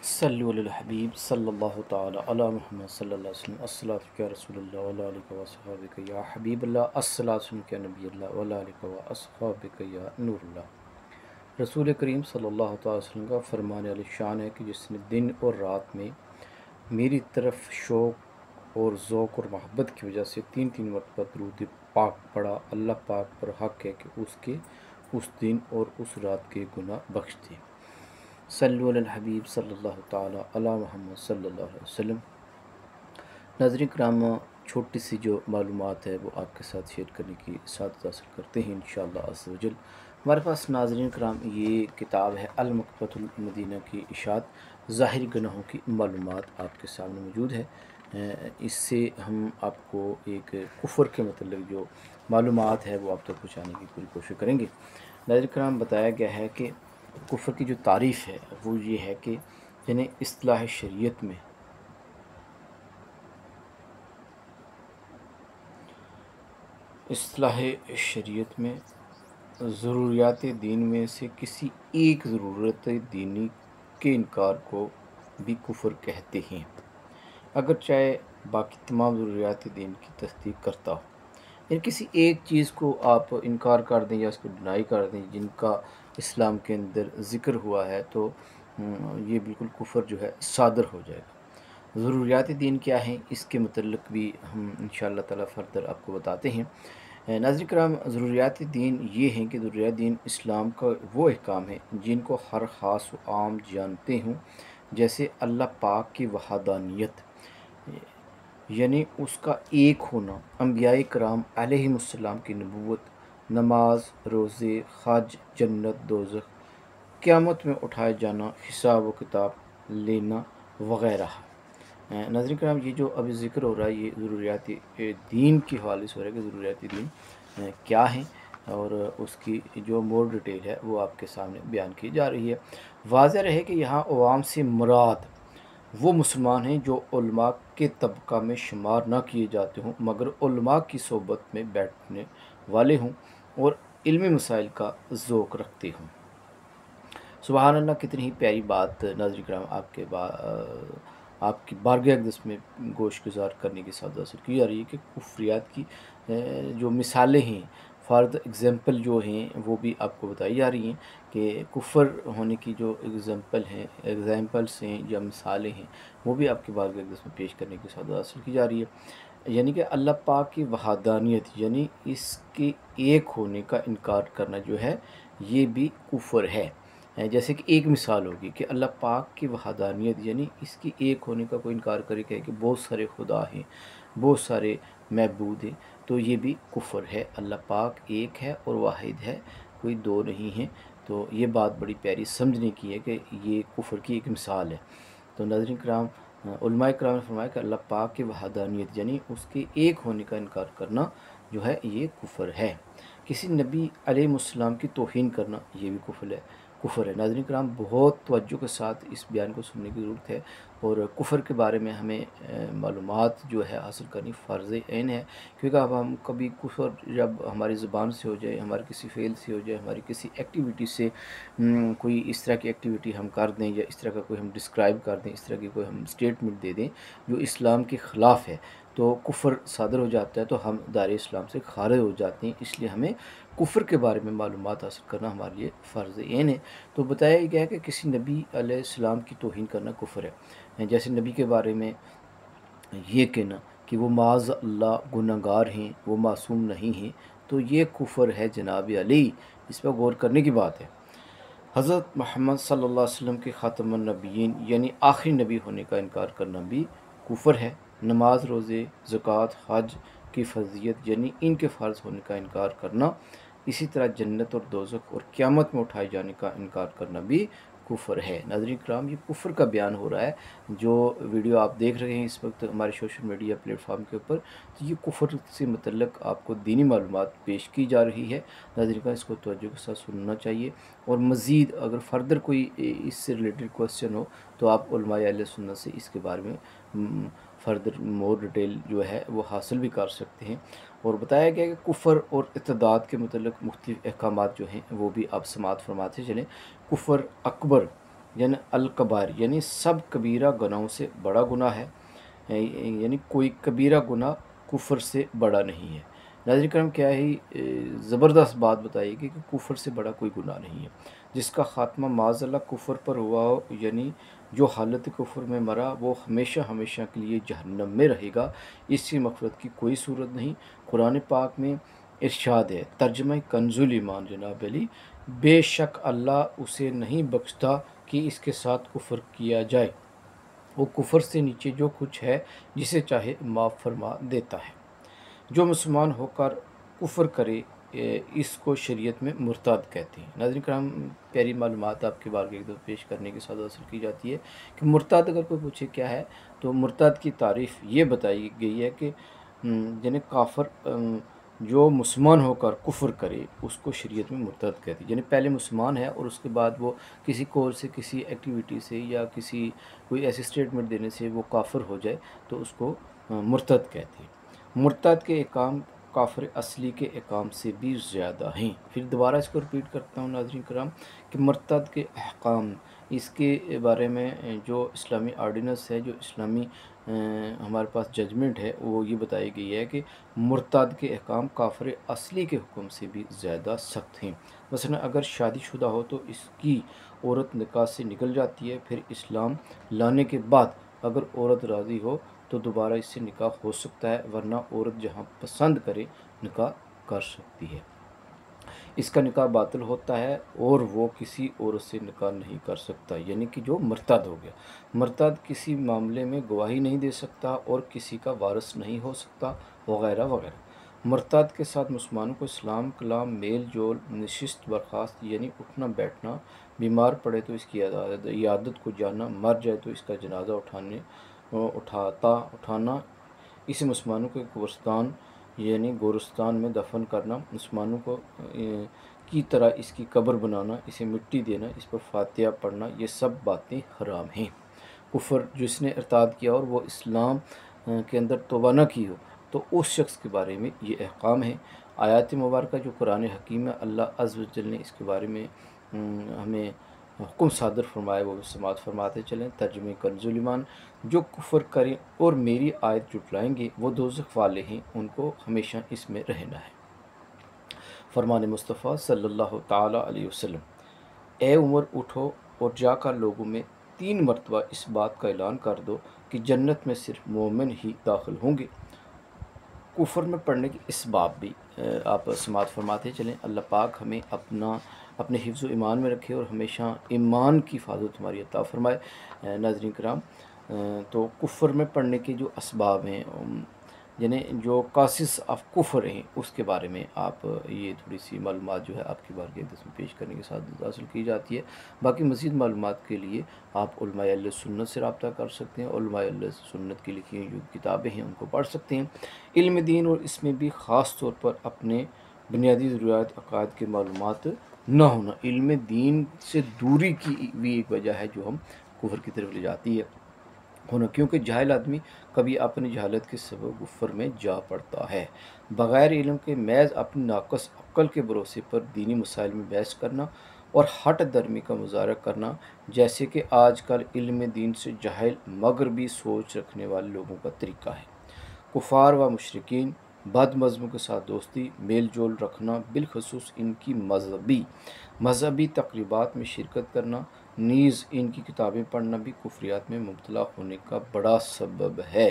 सल्लु अलल हबीब सल्लल्लाहु ताला अला मुहम्मद सल्लल्लाहु अलैहि वसल्लम अस्सलातु या रसूलल्लाह व अला आलिका व अस्हाबिका या हबीबल्लाह अस्सलातु या नबील्लाह व अला आलिका व अस्हाबिका या नूरुल्लाह। रसूल करीम सल्लल्लाहु ताला अलैहि वसल्लम का फरमान अली शान है कि जिसने दिन और रात में मेरी तरफ शौक़ और ज़ौक़ और मोहब्बत की वजह से तीन तीन मरतबा दुरूद पाक पढ़ा, अल्लाह पाक पर हक़ है कि उसके उस दिन और उस रात के गुनाह बख्श दे। सल्लु अलल हबीब सल्लल्लाहु ताला अला मुहम्मद सल्लल्लाहु अलैहि वसल्लम। नाज़रीन किराम, छोटी सी जो मालूमात है वो आपके साथ शेयर करने की सादत हासिल करते हैं इंशाअल्लाह अज़्ज़ व जल। हमारे पास नाज़रीन किराम ये किताब है अल मकतबतुल मदीना की इशात ज़ाहिरी गुनाहों की मालूमात आपके सामने मौजूद है। इससे हम आपको एक कुफ़र के मतलब जो मालूमात है वो आप तक पहुँचाने की पूरी कोशिश करेंगे। नाज़रीन किराम, बताया गया है कि कुफ़र की जो तारीफ़ है वो ये है कि यानी इस्तिलाह शरीयत में ज़रूरियात दीन में से किसी एक ज़रूरत दीनी के इनकार को भी कुफ़र कहते हैं, अगर चाहे बाकी तमाम ज़रूरियात दीन की तस्दीक करता हो। यानी किसी एक चीज़ को आप इनकार कर दें या उसको डिनाई कर दें जिनका इस्लाम के अंदर ज़िक्र हुआ है, तो ये बिल्कुल कुफ़र जो है सादर हो जाएगा। ज़रूरियात दीन क्या हैं इसके मतलब भी हम इंशाअल्लाह ताला फ़र्दर आपको बताते हैं। नाज़रीन किराम, ज़रूरियात दीन ये हैं कि ज़रूरियात दीन इस्लाम का वो अहकाम है जिनको हर ख़ास व आम जानते हों, जैसे अल्लाह पाक की वहदानियत यानी उसका एक होना, अम्बियाए कराम अलैहिमुस्सलाम की नबूवत, नमाज, रोज़े, हज, जन्नत, दोज़ख, क़यामत में उठाए जाना, हिसाब व किताब लेना वग़ैरह। नाज़रीन किराम, ये जो अभी ज़िक्र हो रहा है ये ज़रूरियात दीन के हवाले से हो रहा है कि ज़रूरियात दीन क्या हैं और उसकी जो मोर डिटेल है वो आपके सामने बयान की जा रही है। वाज़ेह रहे कि यहाँ अवाम से मुराद वो मुसलमान हैं जो उलमा के तबका में शुमार ना किए जाते हों, मगर उलमा की सोबत में बैठने वाले हों और इल्मी मसाइल का ज़ौक़ रखते हों। सुबहान अल्लाह, कितनी ही प्यारी बात नाज़रीन किराम आपकी बारगाह अक़दस में गोश गुज़ार करने की सादत हासिल की जा रही है कि कुफ़रियात की जो मिसालें हैं, फ़ॉर एग्ज़ाम्पल जो हैं वो भी आपको बताई जा रही हैं कि कुफ़र होने की जो एग्ज़ाम्पल्स हैं या मिसालें हैं वो भी आपकी बारगाह अक़दस में पेश करने की सादत हासिल की जा रही है। यानी कि अल्लाह पाक की वहदानियत यानी इसके एक होने का इनकार करना जो है ये भी कुफ़र है। जैसे कि एक मिसाल होगी कि अल्लाह पाक की वहदानियत यानी इसकी एक होने का कोई इनकार करे, कहे कि बहुत सारे खुदा हैं, बहुत सारे महबूद हैं, तो ये भी कुफ़र है। अल्लाह पाक एक है और वाहिद है, कोई दो नहीं है। तो ये बात बड़ी प्यारी समझने की है कि ये कुफ़र की एक मिसाल है। तो नाज़रीन किराम, उलमाए किराम ने फरमाया कि अल्लाह पाक की वहदानियत यानी उसके एक होने का इनकार करना जो है ये कुफ़र है। किसी नबी अलैहिस्सलाम की तौहीन करना ये भी कुफ़र है। नाज़रीन किराम, बहुत तवज्जो के साथ इस बयान को सुनने की ज़रूरत है और कुफ़र के बारे में हमें मालूमात जो है हासिल करनी फ़र्ज़ ऐन है, क्योंकि अब हम कभी कुफ़र जब हमारी ज़ुबान से हो जाए, हमारे किसी फ़ेल से हो जाए, हमारी किसी एक्टिविटी से कोई इस तरह की एक्टिविटी हम कर दें या इस तरह का कोई हम डिस्क्राइब कर दें, इस तरह की कोई हम स्टेटमेंट दे दें जो इस्लाम के ख़िलाफ़ है, तो कुफ़र सादर हो जाता है, तो हम दायरे इस्लाम से खारिज हो जाते हैं। इसलिए हमें कुफ़र के बारे में मालूमात हासिल करना हमारे लिए फ़र्ज़ ऐन है। तो बताया गया है कि किसी नबी अलैहिस्सलाम की तौहीन करना कुफ़र है। जैसे नबी के बारे में ये कहना कि वो माज़ अल्लाह गुनहगार हैं, वो मासूम नहीं हैं, तो ये कुफ़र है जनाब अली। इस पर गौर करने की बात है। हज़रत मोहम्मद सल्लल्लाहु अलैहि वसल्लम के ख़ातमुन नबिय्यीन यानी आखिरी नबी होने का इनकार करना भी कुफ़र है। नमाज, रोज़े, ज़कात, हज की फ़र्ज़ियत यानी इनके फ़र्ज़ होने का इनकार करना, इसी तरह जन्नत और दोज़ख और क़यामत में उठाए जाने का इनकार करना भी कुफ़र है। नाज़रीन किराम, ये कुफ़र का बयान हो रहा है। जो वीडियो आप देख रहे हैं इस वक्त हमारे सोशल मीडिया प्लेटफॉर्म के ऊपर, तो ये कुफ़र से मुतल्लिक़ आपको दीनी मालूमात पेश की जा रही है। नाज़रीन किराम, इसको तवज्जो के साथ सुनना चाहिए और मज़ीद अगर फ़र्दर कोई इससे रिलेटेड क्वेश्चन हो तो आप उलमाए अहले सुन्नत से इसके बारे में फ़र्दर मोर डिटेल जो है वो हासिल भी कर सकते हैं। और बताया गया कि कुफ़र और इर्तिदाद के मुतल्लिक़ मुख्तलिफ़ अहकामात जो हैं वो भी आप समाअत फ़रमाते चलें। कुफ़र अकबर यानी अल-कबाइर यानी सब कबीरा गुनाहों से बड़ा गुनाह है, यानी कोई कबीरा गुनाह कुफ़र से बड़ा नहीं है। नाज़रीन करम क्या ही ज़बरदस्त बात बताई कि कुफ़र से बड़ा कोई गुनाह नहीं है। जिसका ख़ात्मा माज़अल्लाह कुफ़र पर हुआ हो, यानी जो हालत कुफ़र में मरा वो हमेशा हमेशा के लिए जहन्नम में रहेगा, इसकी मग़फ़िरत की कोई सूरत नहीं। कुरान पाक में इरशाद है, तर्जुमा कंज़ुल ईमान जनाब अली, बेशक अल्लाह उसे नहीं बख्शता कि इसके साथ कुफ़र किया जाए, वो कुफ़र से नीचे जो कुछ है जिसे चाहे माफ़ फरमा देता है। जो मुसलमान होकर कुफ़र करे, इसको शरीयत में मुर्ताद कहते हैं। नाज़रीन कराम, प्यारी मालूमात आपके बारगाह में पेश करने के साथ हासिल की जाती है कि मुर्ताद अगर कोई पूछे क्या है, तो मुर्ताद की तारीफ़ ये बताई गई है कि यानी काफ़र जो मुसलमान होकर कुफ़र करे उसको शरीयत में मुर्ताद कहती है। यानी पहले मुसलमान है और उसके बाद वो किसी कौल से, किसी एक्टिविटी से या किसी कोई ऐसी स्टेटमेंट देने से वो काफ़िर हो जाए तो उसको मुर्तद कहते हैं। मुर्तद के अहकाम काफ़िर असली के अहकाम से भी ज़्यादा हैं। फिर दोबारा इसको रिपीट करता हूँ नाज़रीन कराम कि मुर्तद के अहकाम, इसके बारे में जो इस्लामी ऑर्डिनेंस है, जो इस्लामी हमारे पास जजमेंट है, वो ये बताई गई है कि मुर्तद के अहकाम काफ़िर असली के हुक्म से भी ज़्यादा सख्त हैं। मसलन अगर शादीशुदा हो तो इसकी औरत निकाह से निकल जाती है, फिर इस्लाम लाने के बाद अगर औरत राज़ी हो तो दोबारा इससे निकाह हो सकता है, वरना औरत जहाँ पसंद करे निकाह कर सकती है। इसका निकाह बातिल होता है और वो किसी औरत से निकाह नहीं कर सकता, यानी कि जो मुर्तद हो गया। मुर्तद किसी मामले में गवाही नहीं दे सकता और किसी का वारिस नहीं हो सकता, वगैरह वगैरह। मुर्तद के साथ मुसलमानों को इस्लाम, कलाम, मेल जोल, नशिस्त, बर्खास्त यानी उठना बैठना, बीमार पड़े तो इसकी इयादत को जाना, मर जाए तो इसका जनाजा उठाना, इसे मुसलमानों के कब्रिस्तान यानी गोरस्तान में दफन करना, मुसलमानों को की तरह इसकी कब्र बनाना, इसे मिट्टी देना, इस पर फातिहा पढ़ना, ये सब बातें हराम हैं। कुफ़र जिसने इरताद किया और वो इस्लाम के अंदर तौबा न की हो, तो उस शख्स के बारे में ये अहकाम है। आयात मुबारक जो कुरान हकीम है, अल्लाह अज़्ज़ व जल ने इसके बारे में हमें हुक्म सादर फरमाए, वो समात फरमाते चलें। तर्जुमे कंज़ुल ईमान, जो कुफ़र करें और मेरी आयत जुटलाएंगे वो दोज़ख वाले हैं, उनको हमेशा इसमें रहना है। फरमान मुस्तफ़ा सल्लल्लाहु ताला अलैहि वसल्लम, ए उमर उठो और जाकर लोगों में 3 मरतबा इस बात का ऐलान कर दो कि जन्नत में सिर्फ मोमिन ही दाखिल होंगे। कुफ़र में पढ़ने के इसबाब भी आप समात फरमाते चलें। अल्लाह पाक हमें अपने हिफ्ज़ व ईमान में रखे और हमेशा ईमान की हिफाजत हमारी अता फ़रमाए। नाज़रीन किराम, तो कुफ़र में पढ़ने के जो असबाब हैं, यानी जो कासिस ऑफ कुफ़र हैं, उसके बारे में आप ये थोड़ी सी मालूमात जो है आपकी बारगाह में पेश करने के साथ हासिल की जाती है। बाकी मज़ीद मालूमात के लिए आप उलमाए अहले सुन्नत से रब्ता कर सकते हैं। उलमाए अहले सुन्नत की लिखी हुई जो किताबें हैं उनको पढ़ सकते हैं। इल्म दीन और इसमें भी ख़ास तौर पर अपने बुनियादी ज़रूरियात अक़ायद के मालूमात न होना, इल्म दीन से दूरी की भी एक वजह है जो हम कुफ़र की तरफ ले जाती है होना, क्योंकि जाहिल आदमी कभी अपनी जहालत के सबब कुफ़र में जा पड़ता है। बग़ैर इल्म के महज़ अपनी नाक़स अक्ल के भरोसे पर दीनी मसाइल में बहस करना और हट दर्मी का मुज़ाहरा करना, जैसे कि आजकल इल्म दीन से जाहिल मगरबी सोच रखने वाले लोगों का तरीका है। कुफ़ार व मुशरिकीन बदमज़हबों के साथ दोस्ती मेल जोल रखना, बिलखसूस इनकी मज़हबी तक़रीबात में शिरकत करना, नीज़ इनकी किताबें पढ़ना भी कुफ्रियात में मुब्तला होने का बड़ा सबब है।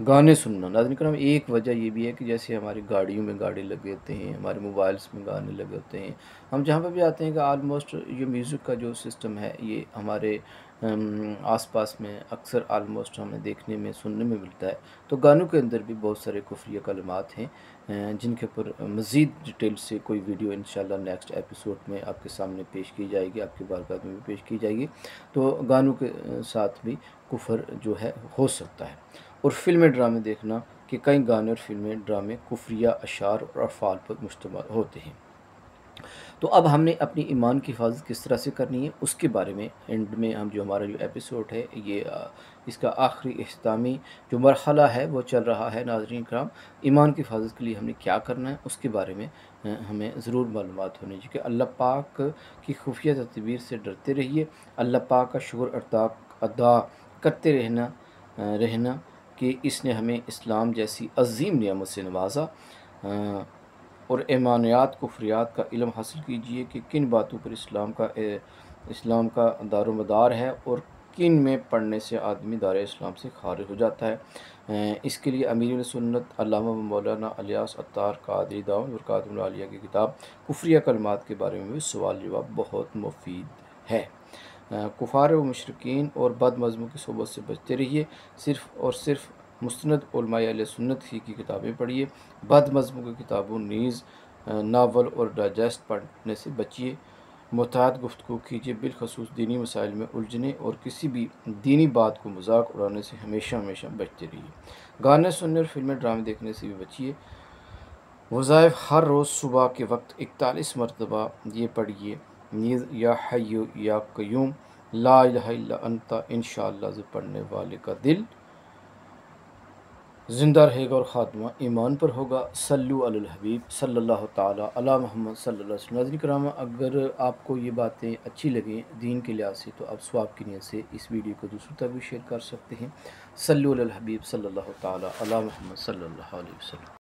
गाने सुनना, नाज़रीन करम, एक वजह ये भी है कि जैसे हमारी गाड़ियों में गाने लगे होते हैं, हमारे मोबाइल्स में गाने लगे होते हैं, हम जहाँ पर भी आते हैं कि आलमोस्ट ये म्यूज़िक का जो सिस्टम है ये हमारे आस-पास में अक्सर आलमोस्ट हमें देखने में, सुनने में मिलता है। तो गानों के अंदर भी बहुत सारे कुफ्रिया कलिमात हैं, जिनके ऊपर मज़ीद डिटेल से कोई वीडियो इंशाल्लाह नेक्स्ट एपिसोड में आपके सामने पेश की जाएगी, आपकी बारगाह में भी पेश की जाएगी। तो गानों के साथ भी कुफ़र जो है हो सकता है। और फ़िल्में ड्रामे देखना कि कई गाने और फ़िल्में ड्रामे कुफ्रिया अशार और अफ़आल पर मुश्तमिल होते हैं। तो अब हमने अपनी ईमान की हिफाज़त किस तरह से करनी है उसके बारे में एंड में हम जो हमारा जो एपिसोड है ये इसका आखिरी इख्तितामी जो मरहला है वो चल रहा है नाज़रीन कराम। ईमान की हिफाज़त के लिए हमने क्या करना है उसके बारे में हमें ज़रूर मालूमात होनी चाहिए कि अल्लाह पाक की खुफिया तदबीर से डरते रहिए। अल्लाह पाक का शुक्र अदा अदा करते रहना कि इसने हमें इस्लाम जैसी अज़ीम नियामत से नवाजा। और ईमानियात कुफ्रियात का इल्म हासिल कीजिए कि किन बातों पर इस्लाम का दारोमदार है और किन में पढ़ने से आदमी दार इस्लाम से खारिज हो जाता है। इसके लिए अमीर सुन्नत अल्लामा मौलाना इलियास अत्तार कादरी दाऊद बरकातुहू आलिया की किताब कुफ्रिया कलमात के बारे में भी सवाल जवाब बहुत मुफीद है। कुफ़ार व मुशरिकीन और बद मज़हबों की सोबत से बचते रहिए। सिर्फ़ और सिर्फ मुस्नद उलमाए अहले सुन्नत ही की किताबें पढ़िए। बद मज़हबों की किताबों नीज़ नावल और डाइजेस्ट पढ़ने से बचिए। मुतअद्दिद गुफ्तगू कीजिए, बिलखसूस दीनी मसाइल में उलझने और किसी भी दीनी बात को मजाक उड़ाने से हमेशा हमेशा बचते रहिए। गाने सुनने और फिल्में ड्रामे देखने से भी बचिए। वज़ाइफ हर रोज़ सुबह के वक्त 41 मरतबा ये पढ़िए, नीज़ या हय्यु या क़य्यूम ला इलाहा इल्ला अंता। इंशाअल्लाह से पढ़ने वाले का दिल ज़िंदा रहेगा और ख़ात्मा ईमान पर होगा। सल्लु अलल हबीब सल्लल्लाहु ताला अला मुहम्मद सल्लल्लाहु अलैहि वसल्लम। नाज़रीन किराम, अगर आपको ये बातें अच्छी लगें दीन के लिहाज से तो आप सवाब की नीयत से इस वीडियो को दूसरों तक भी शेयर कर सकते हैं। सल्लु अलल हबीब सल्लल्लाहु ताला अला मुहम्मद सल्लल्लाहु अलैहि वसल्लम।